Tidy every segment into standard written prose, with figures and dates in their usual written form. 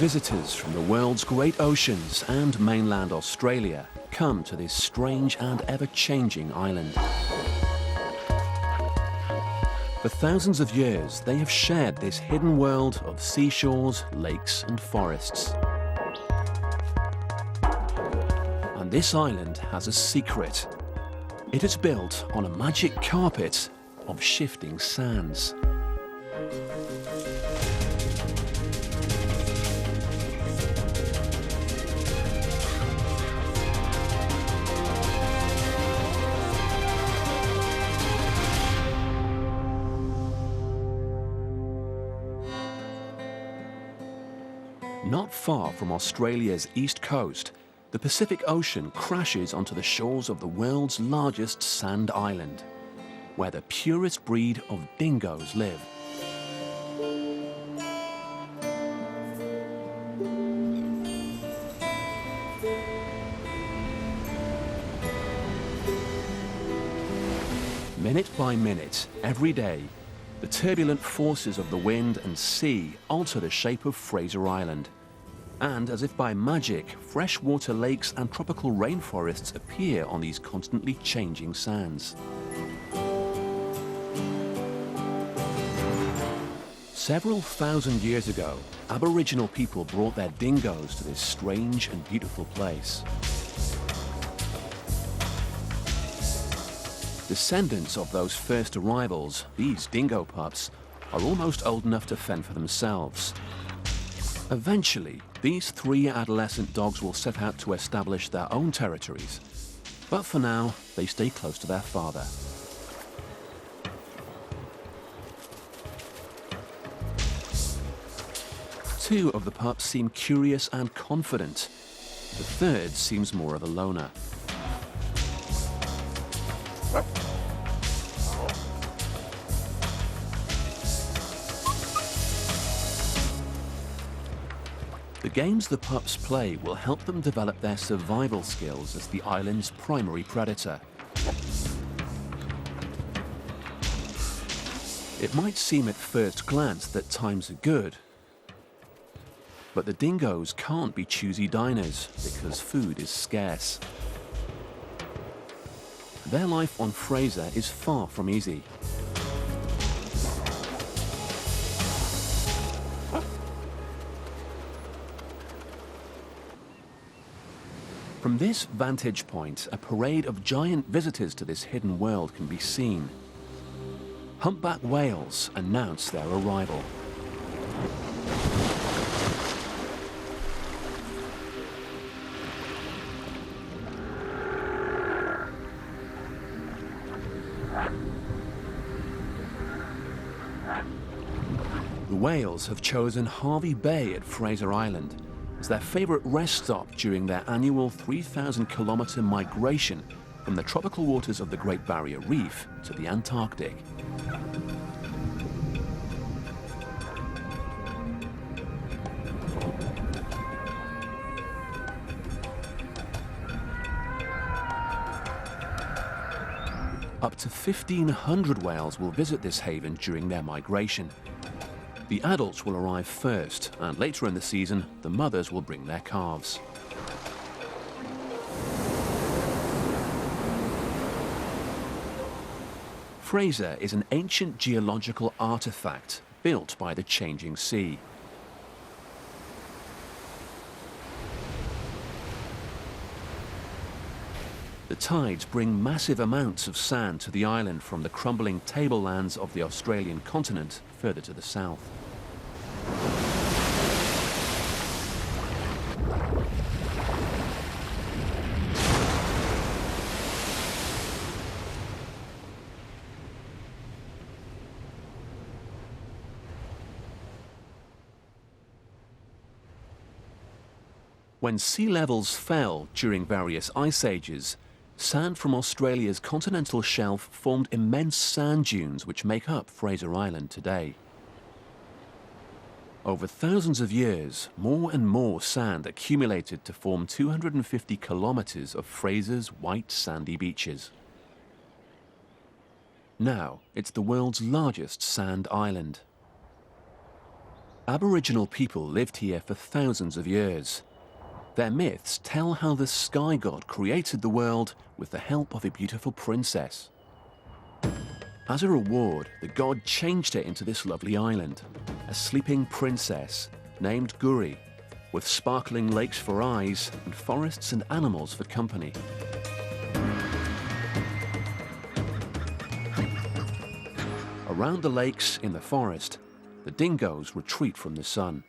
Visitors from the world's great oceans and mainland Australia come to this strange and ever-changing island. For thousands of years, they have shared this hidden world of seashores, lakes and forests. And this island has a secret. It is built on a magic carpet of shifting sands. Not far from Australia's east coast, the Pacific Ocean crashes onto the shores of the world's largest sand island, where the purest breed of dingoes live. Minute by minute, every day, the turbulent forces of the wind and sea alter the shape of Fraser Island. And as if by magic, freshwater lakes and tropical rainforests appear on these constantly changing sands. Several thousand years ago, Aboriginal people brought their dingoes to this strange and beautiful place. Descendants of those first arrivals, these dingo pups, are almost old enough to fend for themselves. Eventually, these three adolescent dogs will set out to establish their own territories. But for now, they stay close to their father. Two of the pups seem curious and confident. The third seems more of a loner. The games the pups play will help them develop their survival skills as the island's primary predator. It might seem at first glance that times are good, but the dingoes can't be choosy diners because food is scarce. Their life on Fraser is far from easy. From this vantage point, a parade of giant visitors to this hidden world can be seen. Humpback whales announce their arrival. The whales have chosen Hervey Bay at Fraser Island as their favourite rest stop during their annual 3,000-kilometre migration from the tropical waters of the Great Barrier Reef to the Antarctic. Up to 1,500 whales will visit this haven during their migration. The adults will arrive first, and later in the season, the mothers will bring their calves. Fraser is an ancient geological artifact built by the changing sea. The tides bring massive amounts of sand to the island from the crumbling tablelands of the Australian continent further to the south. When sea levels fell during various ice ages, sand from Australia's continental shelf formed immense sand dunes which make up Fraser Island today. Over thousands of years, more and more sand accumulated to form 250 kilometres of Fraser's white sandy beaches. Now, it's the world's largest sand island. Aboriginal people lived here for thousands of years. Their myths tell how the sky god created the world with the help of a beautiful princess. As a reward, the god changed her into this lovely island, a sleeping princess named Guri, with sparkling lakes for eyes and forests and animals for company. Around the lakes in the forest, the dingoes retreat from the sun.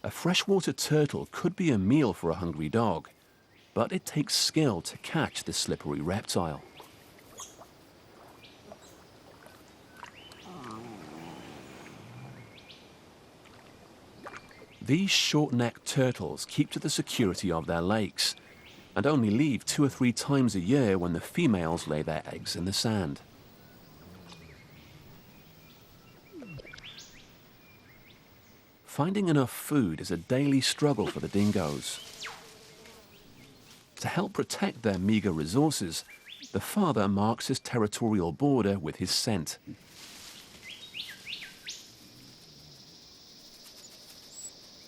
A freshwater turtle could be a meal for a hungry dog, but it takes skill to catch this slippery reptile. These short-necked turtles keep to the security of their lakes and only leave 2 or 3 times a year when the females lay their eggs in the sand. Finding enough food is a daily struggle for the dingoes. To help protect their meager resources, the father marks his territorial border with his scent.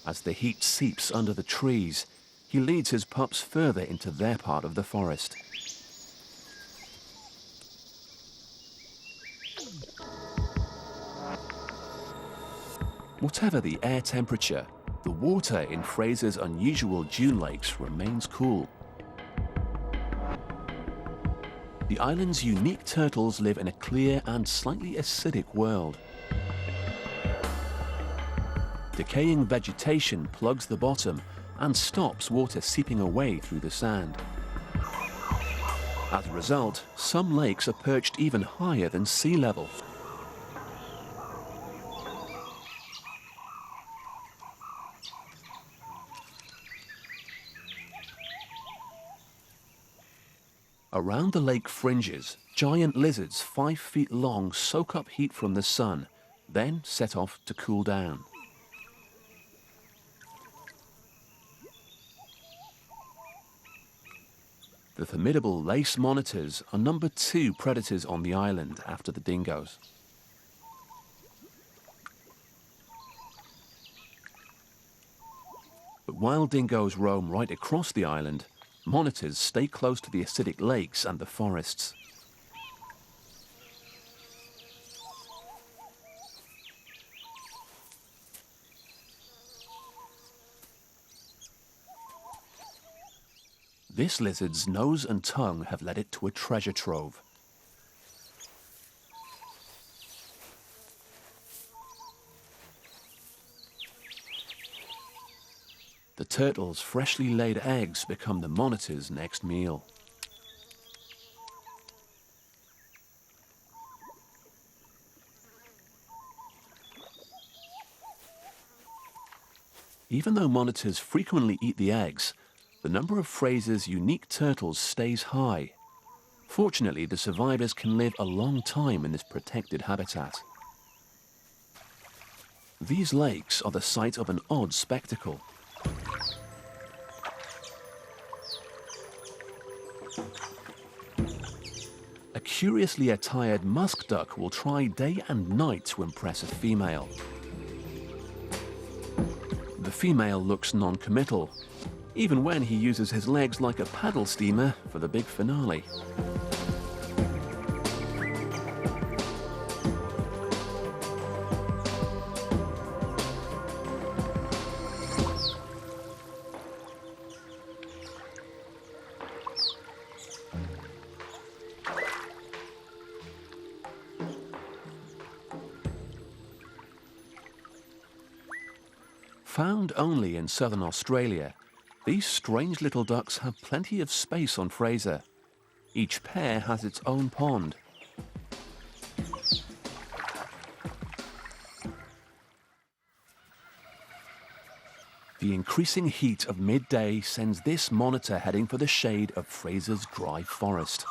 As the heat seeps under the trees, he leads his pups further into their part of the forest. Whatever the air temperature, the water in Fraser's unusual dune lakes remains cool. The island's unique turtles live in a clear and slightly acidic world. Decaying vegetation plugs the bottom and stops water seeping away through the sand. As a result, some lakes are perched even higher than sea level. Around the lake fringes, giant lizards 5 feet long soak up heat from the sun, then set off to cool down. The formidable lace monitors are number 2 predators on the island after the dingoes. But while dingoes roam right across the island, monitors stay close to the acidic lakes and the forests. This lizard's nose and tongue have led it to a treasure trove. The turtle's freshly laid eggs become the monitor's next meal. Even though monitors frequently eat the eggs, the number of Fraser's unique turtles stays high. Fortunately, the survivors can live a long time in this protected habitat. These lakes are the site of an odd spectacle. A curiously attired musk duck will try day and night to impress a female. The female looks non-committal, even when he uses his legs like a paddle steamer for the big finale. Found only in southern Australia, these strange little ducks have plenty of space on Fraser. Each pair has its own pond. The increasing heat of midday sends this monitor heading for the shade of Fraser's dry forest.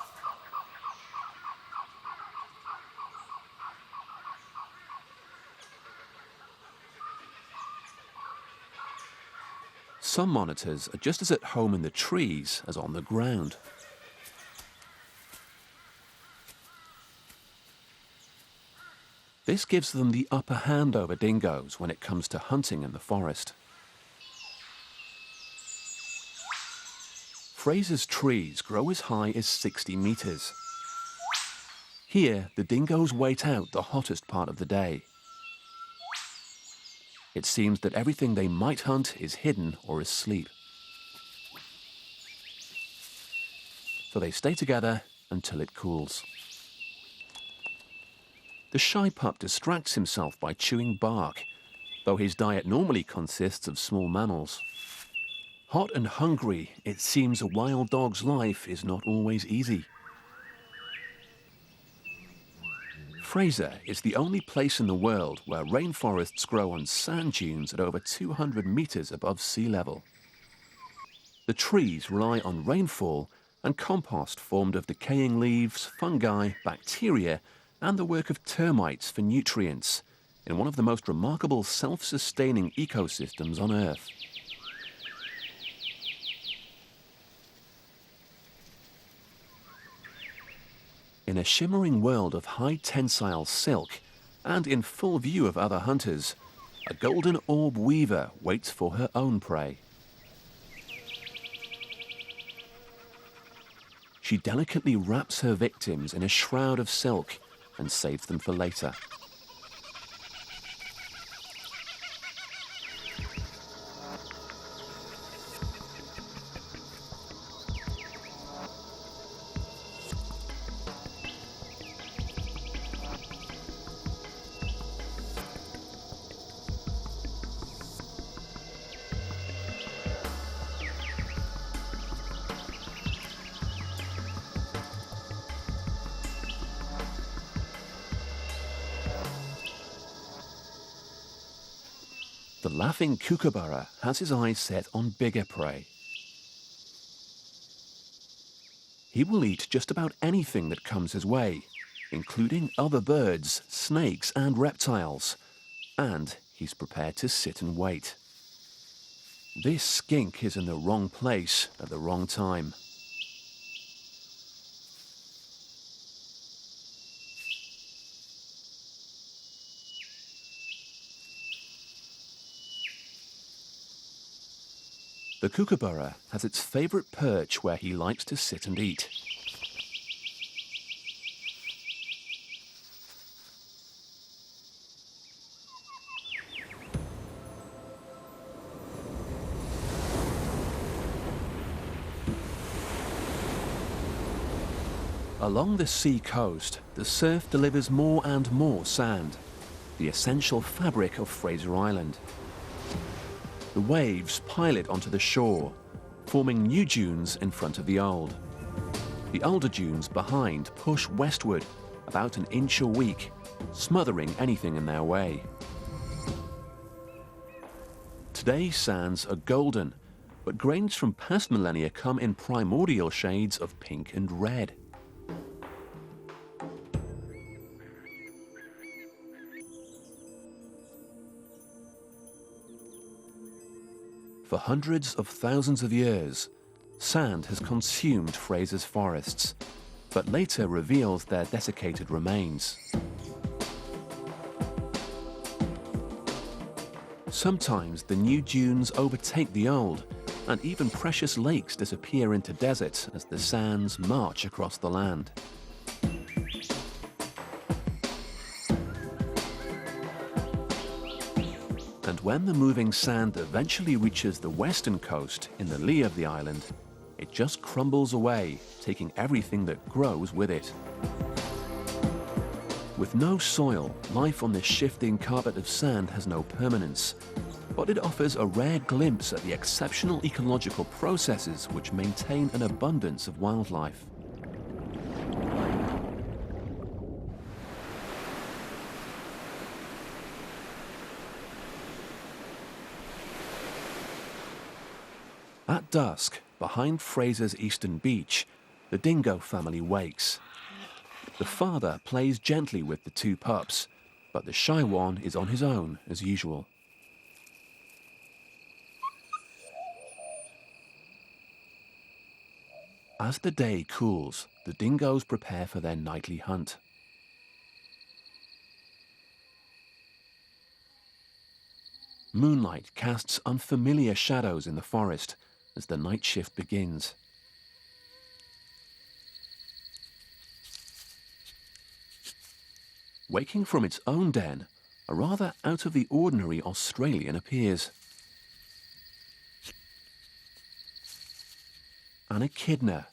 Some monitors are just as at home in the trees as on the ground. This gives them the upper hand over dingoes when it comes to hunting in the forest. Fraser's trees grow as high as 60 meters. Here, the dingoes wait out the hottest part of the day. It seems that everything they might hunt is hidden or asleep. So they stay together until it cools. The shy pup distracts himself by chewing bark, though his diet normally consists of small mammals. Hot and hungry, it seems a wild dog's life is not always easy. Fraser is the only place in the world where rainforests grow on sand dunes at over 200 meters above sea level. The trees rely on rainfall and compost formed of decaying leaves, fungi, bacteria, and the work of termites for nutrients in one of the most remarkable self-sustaining ecosystems on Earth. In a shimmering world of high tensile silk, and in full view of other hunters, a golden orb weaver waits for her own prey. She delicately wraps her victims in a shroud of silk and saves them for later. The laughing kookaburra has his eyes set on bigger prey. He will eat just about anything that comes his way, including other birds, snakes, and reptiles. And he's prepared to sit and wait. This skink is in the wrong place at the wrong time. The kookaburra has its favorite perch where he likes to sit and eat. Along the sea coast, the surf delivers more and more sand, the essential fabric of Fraser Island. The waves pile it onto the shore, forming new dunes in front of the old. The older dunes behind push westward about an inch a week, smothering anything in their way. Today's sands are golden, but grains from past millennia come in primordial shades of pink and red. For hundreds of thousands of years, sand has consumed Fraser's forests, but later reveals their desiccated remains. Sometimes the new dunes overtake the old, and even precious lakes disappear into deserts as the sands march across the land. And when the moving sand eventually reaches the western coast in the lee of the island, it just crumbles away, taking everything that grows with it. With no soil, life on this shifting carpet of sand has no permanence, but it offers a rare glimpse at the exceptional ecological processes which maintain an abundance of wildlife. At dusk, behind Fraser's eastern beach, the Dingo family wakes. The father plays gently with the two pups, but the shy one is on his own as usual. As the day cools, the dingoes prepare for their nightly hunt. Moonlight casts unfamiliar shadows in the forest as the night shift begins. Waking from its own den, a rather out-of-the-ordinary Australian appears. An echidna.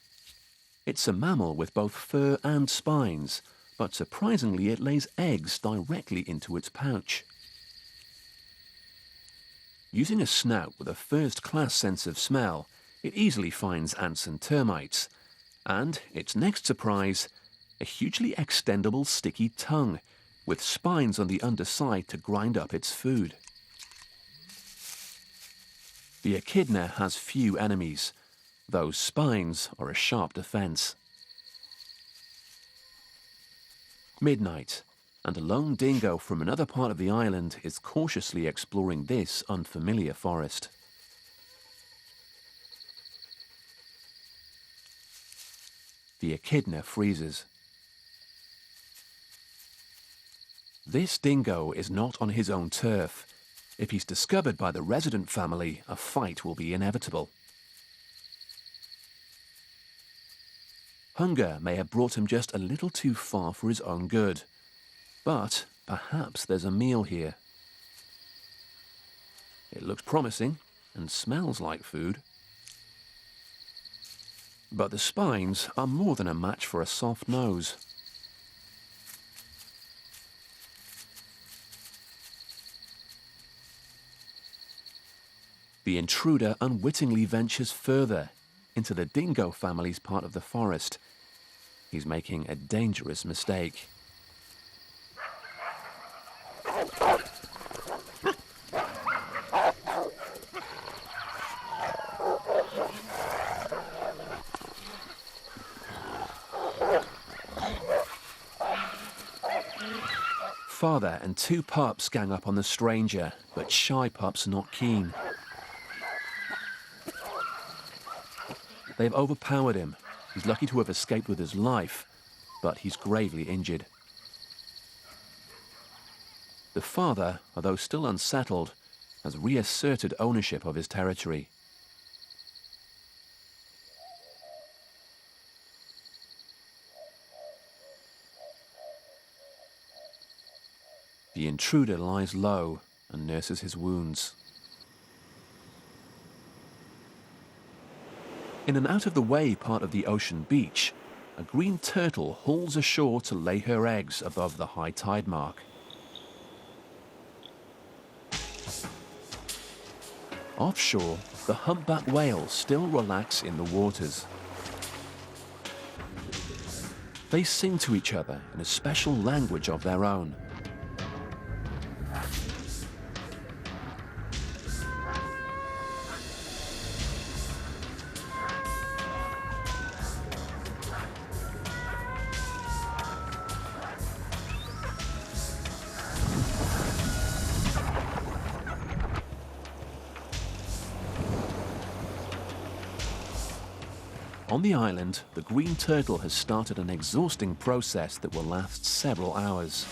It's a mammal with both fur and spines, but surprisingly it lays eggs directly into its pouch. Using a snout with a first-class sense of smell, it easily finds ants and termites. And its next surprise, a hugely extendable sticky tongue, with spines on the underside to grind up its food. The echidna has few enemies. Those spines are a sharp defense. Midnight, and a lone dingo from another part of the island is cautiously exploring this unfamiliar forest. The echidna freezes. This dingo is not on his own turf. If he's discovered by the resident family, a fight will be inevitable. Hunger may have brought him just a little too far for his own good. But perhaps there's a meal here. It looks promising and smells like food. But the spines are more than a match for a soft nose. The intruder unwittingly ventures further into the dingo family's part of the forest. He's making a dangerous mistake. Father and two pups gang up on the stranger, but shy pup's not keen. They've overpowered him. He's lucky to have escaped with his life, but he's gravely injured. The father, although still unsettled, has reasserted ownership of his territory. The intruder lies low and nurses his wounds. In an out-of-the-way part of the ocean beach, a green turtle hauls ashore to lay her eggs above the high tide mark. Offshore, the humpback whales still relax in the waters. They sing to each other in a special language of their own. On the island, the green turtle has started an exhausting process that will last several hours.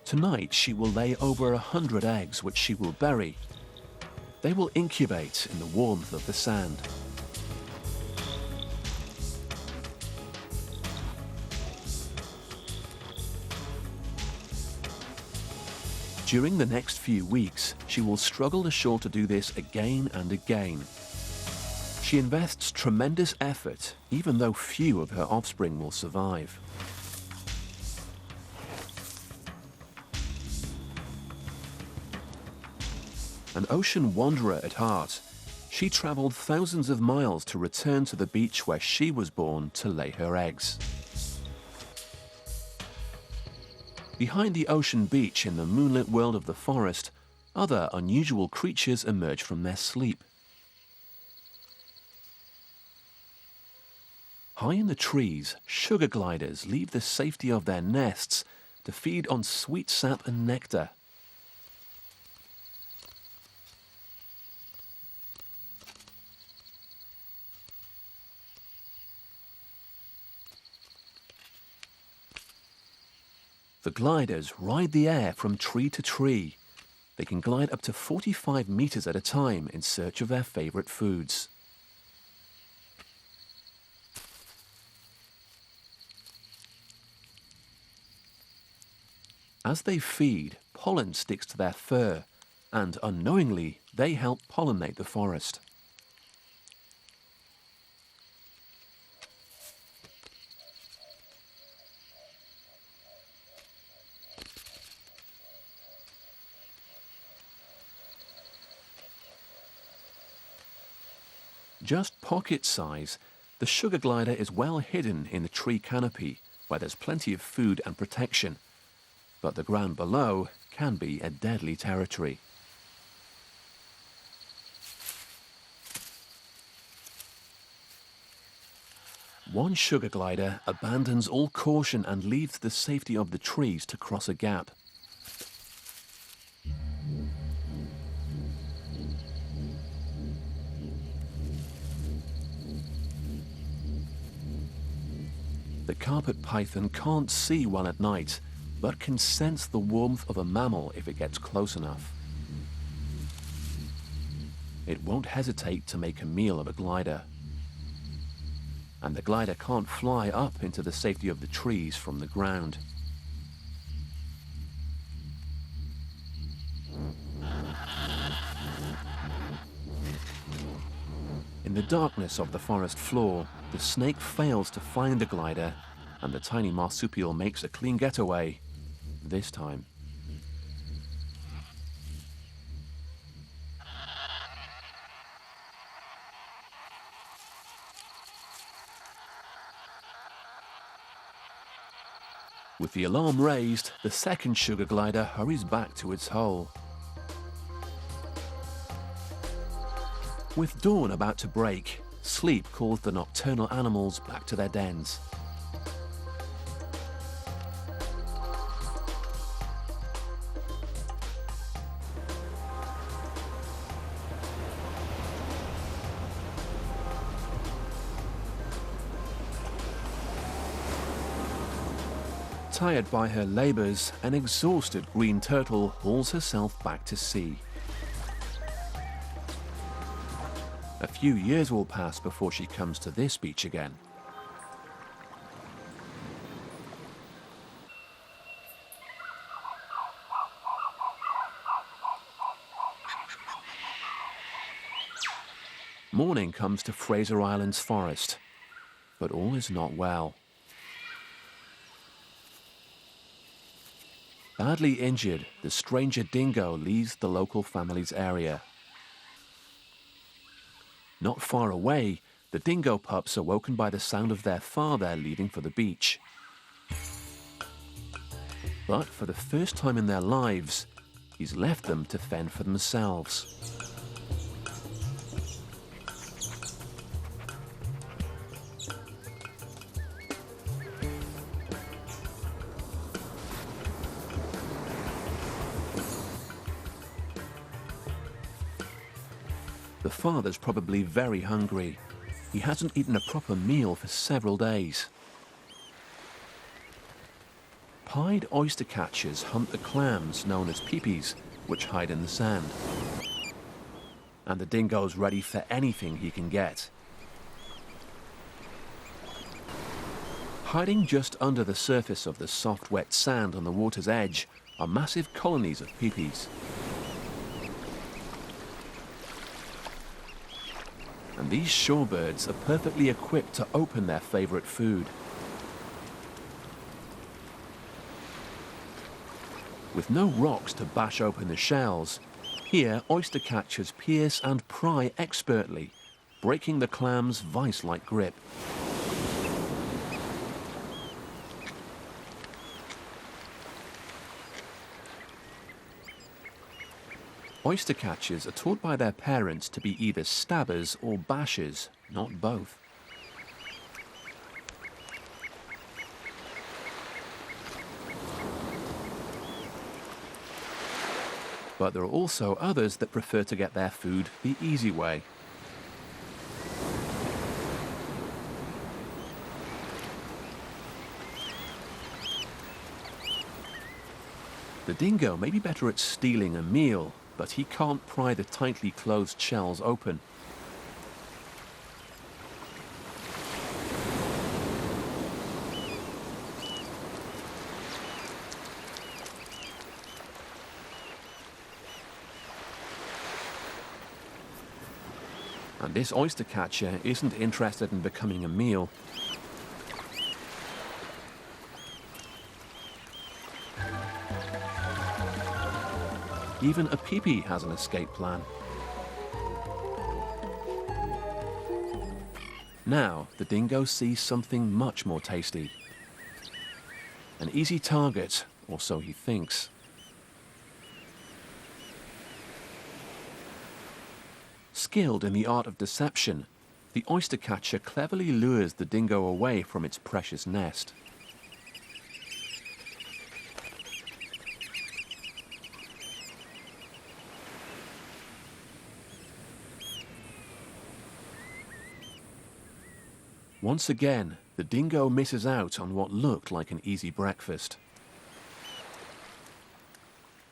Tonight, she will lay over 100 eggs, which she will bury. They will incubate in the warmth of the sand. During the next few weeks, she will struggle ashore to do this again and again. She invests tremendous effort, even though few of her offspring will survive. An ocean wanderer at heart, she traveled thousands of miles to return to the beach where she was born to lay her eggs. Behind the ocean beach in the moonlit world of the forest, other unusual creatures emerge from their sleep. High in the trees, sugar gliders leave the safety of their nests to feed on sweet sap and nectar. The gliders ride the air from tree to tree. They can glide up to 45 meters at a time in search of their favorite foods. As they feed, pollen sticks to their fur, and unknowingly, they help pollinate the forest. Just pocket size, the sugar glider is well hidden in the tree canopy, where there's plenty of food and protection. But the ground below can be a deadly territory. One sugar glider abandons all caution and leaves the safety of the trees to cross a gap. The carpet python can't see well at night, but can sense the warmth of a mammal if it gets close enough. It won't hesitate to make a meal of a glider. And the glider can't fly up into the safety of the trees from the ground. In the darkness of the forest floor, the snake fails to find the glider, and the tiny marsupial makes a clean getaway, this time. With the alarm raised, the second sugar glider hurries back to its hole. With dawn about to break, sleep calls the nocturnal animals back to their dens. Tired by her labors, an exhausted green turtle hauls herself back to sea. A few years will pass before she comes to this beach again. Morning comes to Fraser Island's forest, but all is not well. Badly injured, the stranger Dingo leaves the local family's area. Not far away, the Dingo pups are woken by the sound of their father leaving for the beach. But for the first time in their lives, he's left them to fend for themselves. The father's probably very hungry. He hasn't eaten a proper meal for several days. Pied oyster catchers hunt the clams known as peepees, which hide in the sand. And the dingo's ready for anything he can get. Hiding just under the surface of the soft, wet sand on the water's edge are massive colonies of peepees. And these shorebirds are perfectly equipped to open their favorite food. With no rocks to bash open the shells, here oyster catchers pierce and pry expertly, breaking the clam's vice-like grip. Oyster catchers are taught by their parents to be either stabbers or bashers, not both. But there are also others that prefer to get their food the easy way. The dingo may be better at stealing a meal, but he can't pry the tightly closed shells open. And this oyster catcher isn't interested in becoming a meal. Even a peepee has an escape plan. Now, the dingo sees something much more tasty. An easy target, or so he thinks. Skilled in the art of deception, the oyster catcher cleverly lures the dingo away from its precious nest. Once again, the dingo misses out on what looked like an easy breakfast.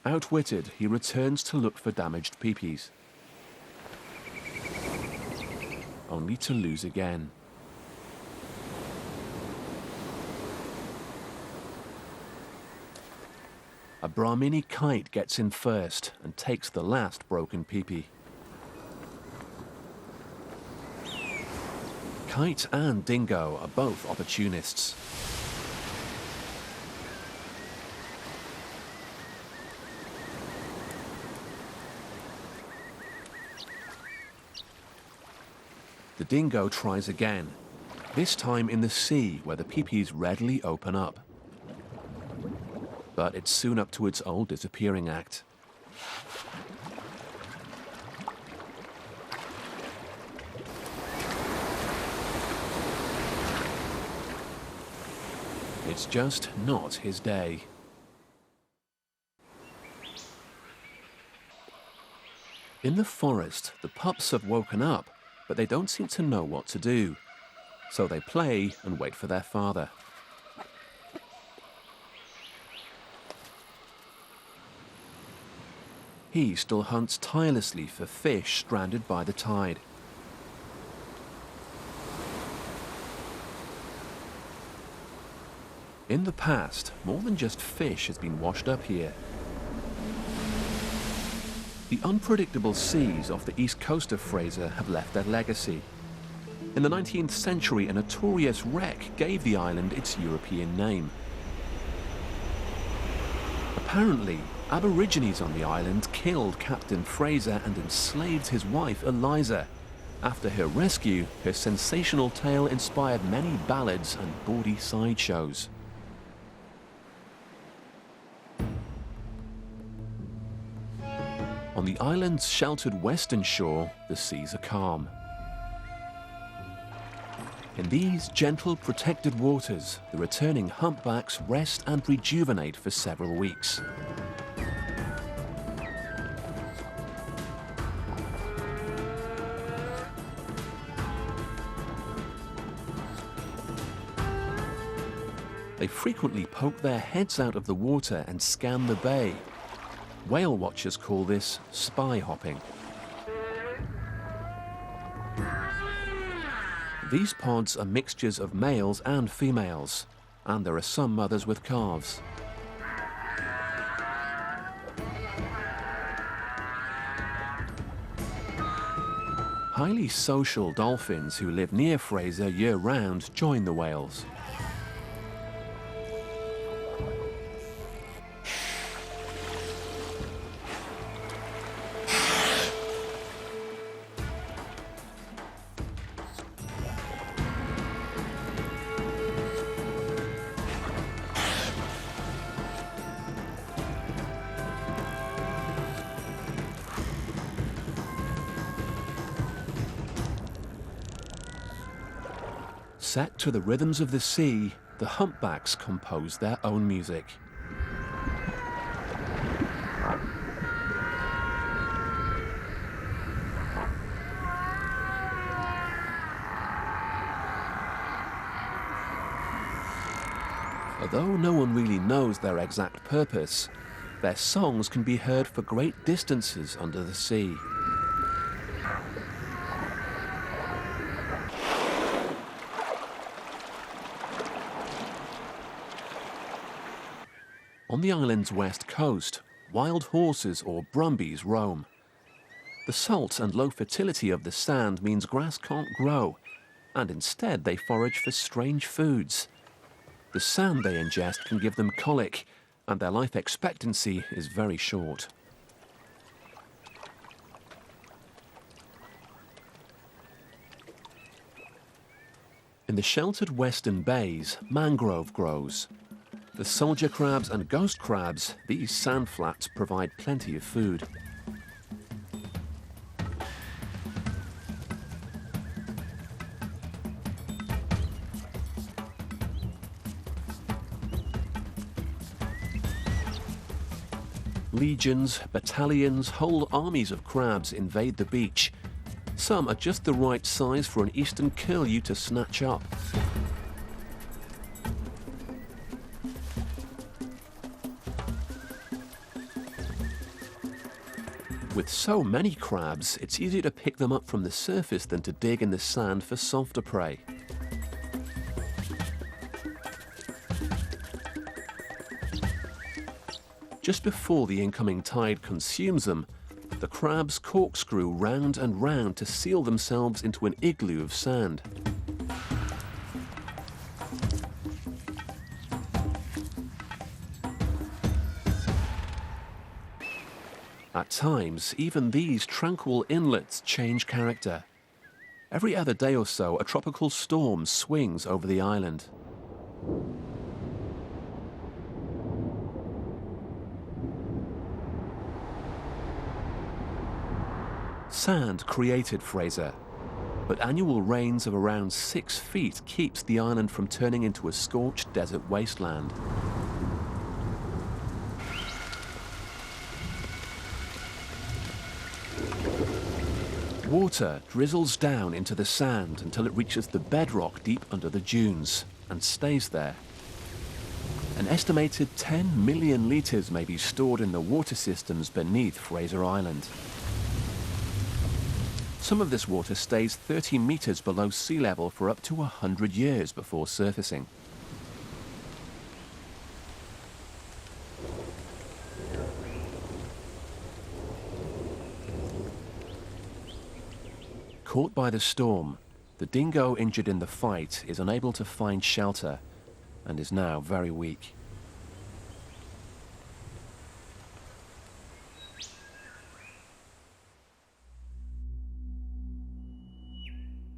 Outwitted, he returns to look for damaged peepees, only to lose again. A Brahmini kite gets in first and takes the last broken peepee. Kite and dingo are both opportunists. The dingo tries again, this time in the sea where the peepees readily open up. But it's soon up to its old disappearing act. It's just not his day. In the forest, the pups have woken up, but they don't seem to know what to do. So they play and wait for their father. He still hunts tirelessly for fish stranded by the tide. In the past, more than just fish has been washed up here. The unpredictable seas off the east coast of Fraser have left their legacy. In the 19th century, a notorious wreck gave the island its European name. Apparently, Aborigines on the island killed Captain Fraser and enslaved his wife Eliza. After her rescue, her sensational tale inspired many ballads and bawdy sideshows. On the island's sheltered western shore, the seas are calm. In these gentle, protected waters, the returning humpbacks rest and rejuvenate for several weeks. They frequently poke their heads out of the water and scan the bay. Whale watchers call this spy hopping. These pods are mixtures of males and females, and there are some mothers with calves. Highly social dolphins who live near Fraser year-round join the whales. Set to the rhythms of the sea, the humpbacks compose their own music. Although no one really knows their exact purpose, Their songs can be heard for great distances under the sea. On the island's west coast, wild horses or brumbies roam. The salt and low fertility of the sand means grass can't grow, and instead they forage for strange foods. The sand they ingest can give them colic, and their life expectancy is very short. In the sheltered western bays, mangrove grows. The soldier crabs and ghost crabs, these sand flats provide plenty of food. Legions, battalions, whole armies of crabs invade the beach. Some are just the right size for an eastern curlew to snatch up. With so many crabs, it's easier to pick them up from the surface than to dig in the sand for softer prey. Just before the incoming tide consumes them, the crabs corkscrew round and round to seal themselves into an igloo of sand. At times, even these tranquil inlets change character. Every other day or so, a tropical storm swings over the island. Sand created Fraser, but annual rains of around 6 feet keeps the island from turning into a scorched desert wasteland. Water drizzles down into the sand until it reaches the bedrock deep under the dunes and stays there. An estimated 10 million litres may be stored in the water systems beneath Fraser Island. Some of this water stays 30 metres below sea level for up to 100 years before surfacing. Caught by the storm, the dingo injured in the fight is unable to find shelter and is now very weak.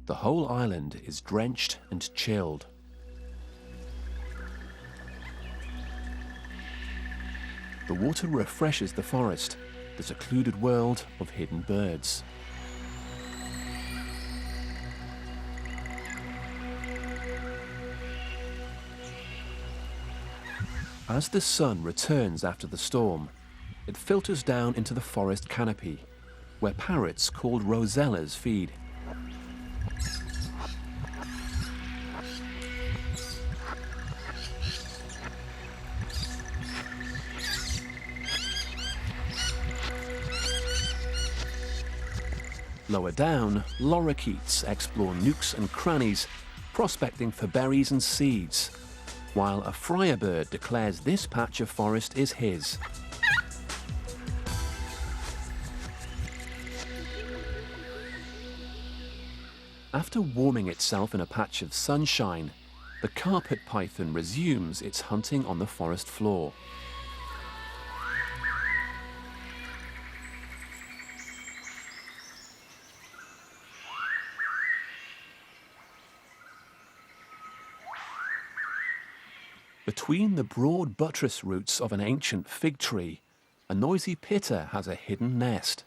The whole island is drenched and chilled. The water refreshes the forest, the secluded world of hidden birds. As the sun returns after the storm, it filters down into the forest canopy, where parrots called rosellas feed. Lower down, lorikeets explore nooks and crannies, prospecting for berries and seeds, while a friarbird declares this patch of forest is his. After warming itself in a patch of sunshine, the carpet python resumes its hunting on the forest floor. Between the broad buttress roots of an ancient fig tree, a noisy pitter has a hidden nest.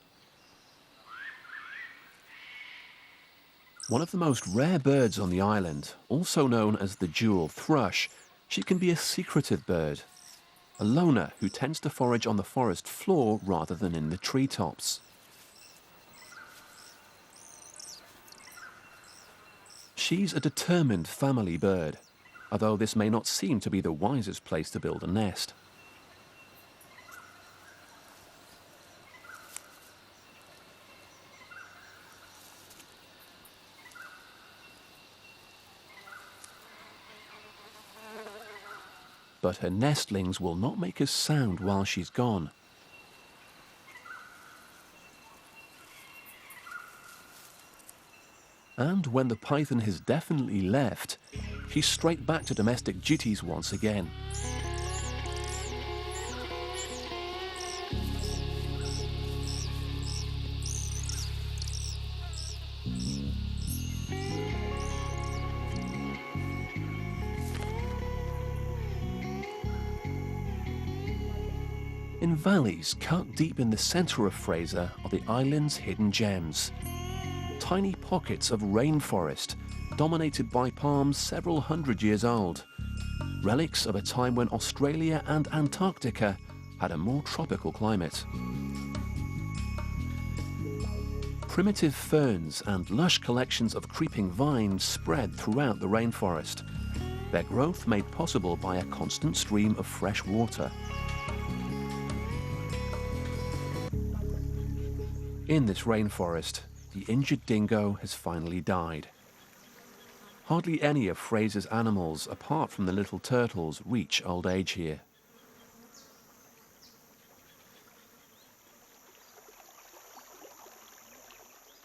One of the most rare birds on the island, also known as the jewel thrush, she can be a secretive bird, a loner who tends to forage on the forest floor rather than in the treetops. She's a determined family bird, although this may not seem to be the wisest place to build a nest. but her nestlings will not make a sound while she's gone. And when the python has definitely left, she's straight back to domestic duties once again. In valleys cut deep in the centre of Fraser are the island's hidden gems. Tiny pockets of rainforest dominated by palms several hundred years old, relics of a time when Australia and Antarctica had a more tropical climate. Primitive ferns and lush collections of creeping vines spread throughout the rainforest, their growth made possible by a constant stream of fresh water. In this rainforest, the injured dingo has finally died. Hardly any of Fraser's animals, apart from the little turtles, reach old age here.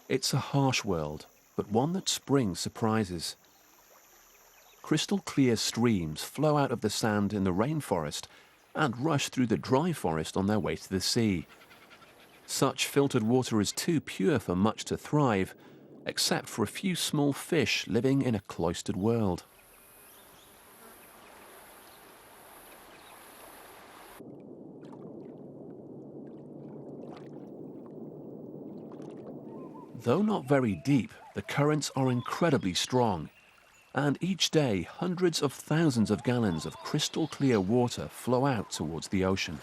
It's a harsh world, but one that brings surprises. Crystal clear streams flow out of the sand in the rainforest and rush through the dry forest on their way to the sea. Such filtered water is too pure for much to thrive, except for a few small fish living in a cloistered world. Though not very deep, the currents are incredibly strong, and each day hundreds of thousands of gallons of crystal clear water flow out towards the ocean.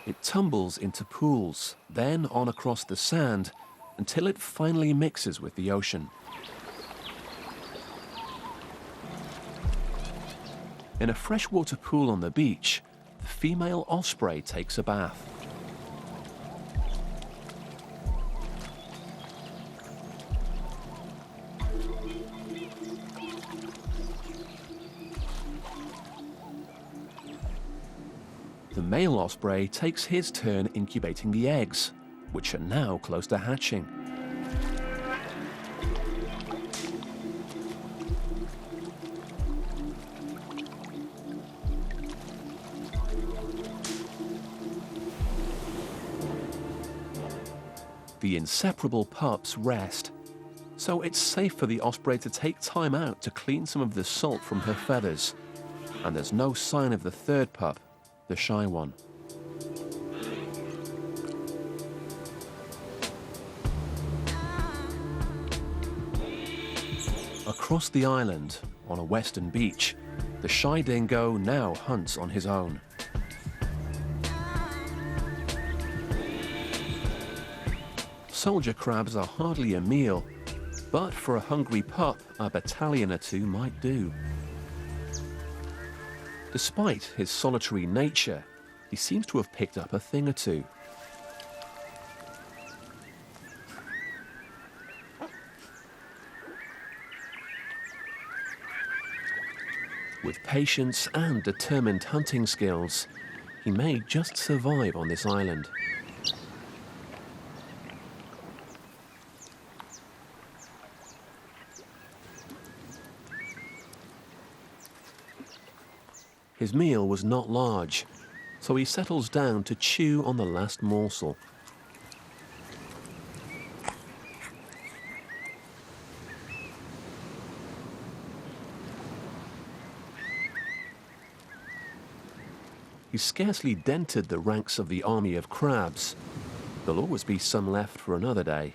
It tumbles into pools, then on across the sand, until it finally mixes with the ocean. In a freshwater pool on the beach, the female osprey takes a bath. The male osprey takes his turn incubating the eggs, which are now close to hatching. The inseparable pups rest, so it's safe for the osprey to take time out to clean some of the salt from her feathers, and there's no sign of the third pup, the shy one. Across the island, on a western beach, the shy dingo now hunts on his own. Soldier crabs are hardly a meal, but for a hungry pup, a battalion or two might do. Despite his solitary nature, he seems to have picked up a thing or two. With patience and determined hunting skills, he may just survive on this island. His meal was not large, so he settles down to chew on the last morsel. He's scarcely dented the ranks of the army of crabs. There'll always be some left for another day.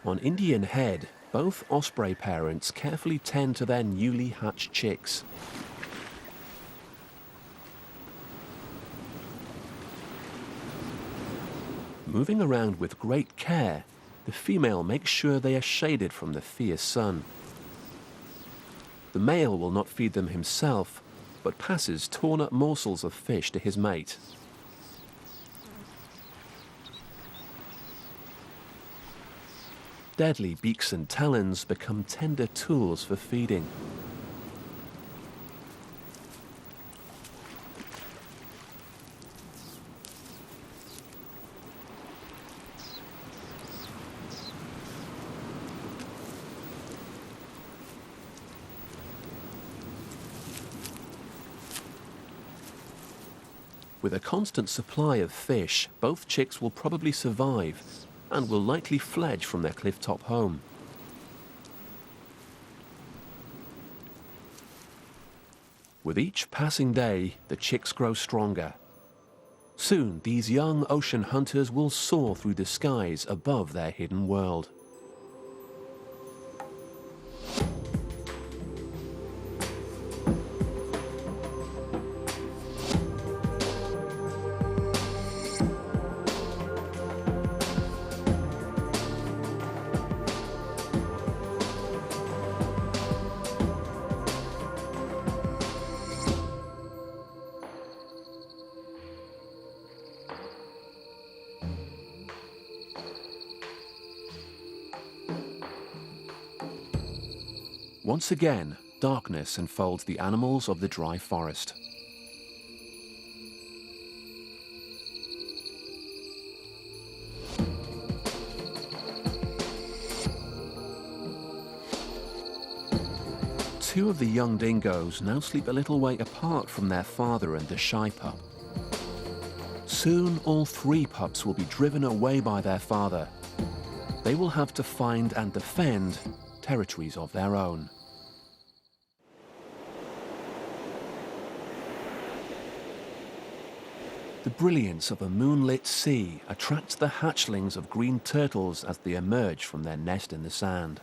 On Indian Head, both osprey parents carefully tend to their newly hatched chicks. Moving around with great care, the female makes sure they are shaded from the fierce sun. The male will not feed them himself, but passes torn-up morsels of fish to his mate. Deadly beaks and talons become tender tools for feeding. With a constant supply of fish, both chicks will probably survive and will likely fledge from their cliff-top home. With each passing day, the chicks grow stronger. Soon, these young ocean hunters will soar through the skies above their hidden world. Once again, darkness enfolds the animals of the dry forest. Two of the young dingoes now sleep a little way apart from their father and the shy pup. Soon, all three pups will be driven away by their father. They will have to find and defend territories of their own. The brilliance of a moonlit sea attracts the hatchlings of green turtles as they emerge from their nest in the sand.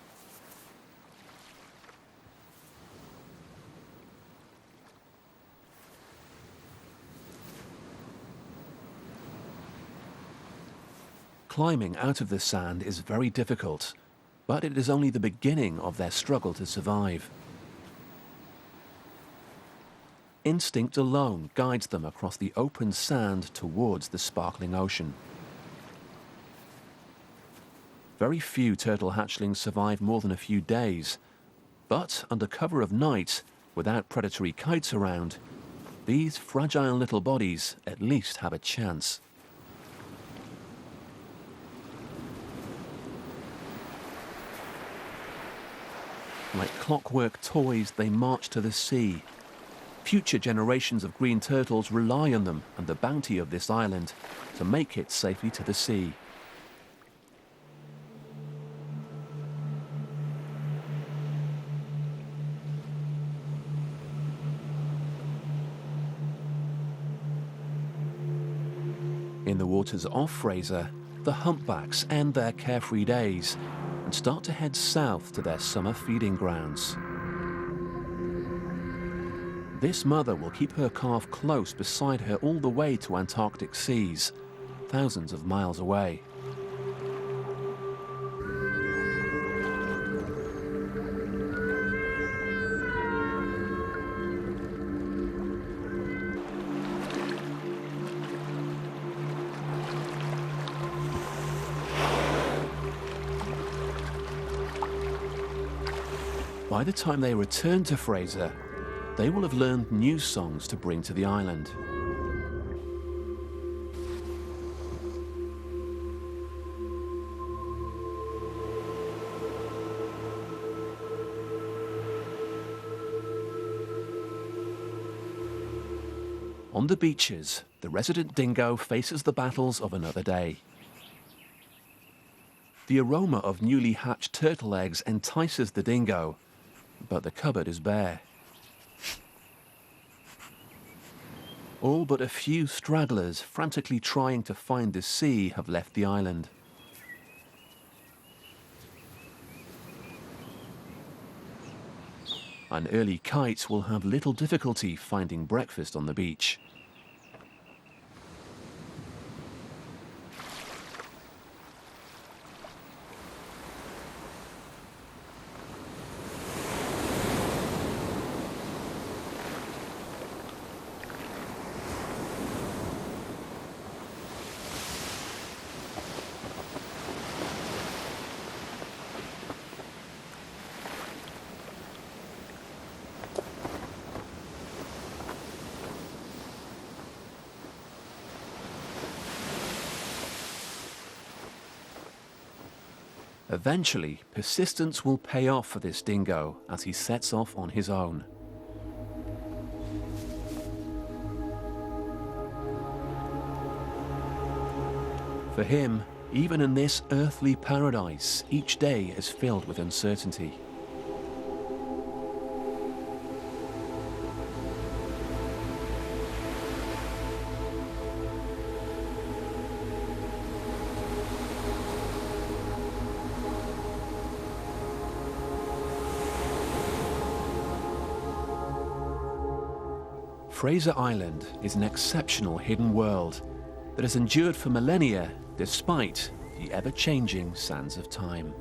Climbing out of the sand is very difficult, but it is only the beginning of their struggle to survive. Instinct alone guides them across the open sand towards the sparkling ocean. Very few turtle hatchlings survive more than a few days, but under cover of night, without predatory kites around, these fragile little bodies at least have a chance. Like clockwork toys, they march to the sea. Future generations of green turtles rely on them and the bounty of this island to make it safely to the sea. In the waters off Fraser, the humpbacks end their carefree days and start to head south to their summer feeding grounds. This mother will keep her calf close beside her all the way to Antarctic seas, thousands of miles away. By the time they return to Fraser, they will have learned new songs to bring to the island. On the beaches, the resident dingo faces the battles of another day. The aroma of newly hatched turtle eggs entices the dingo, but the cupboard is bare. All but a few stragglers frantically trying to find the sea have left the island. An early kite will have little difficulty finding breakfast on the beach. Eventually, persistence will pay off for this dingo as he sets off on his own. For him, even in this earthly paradise, each day is filled with uncertainty. Fraser Island is an exceptional hidden world that has endured for millennia despite the ever-changing sands of time.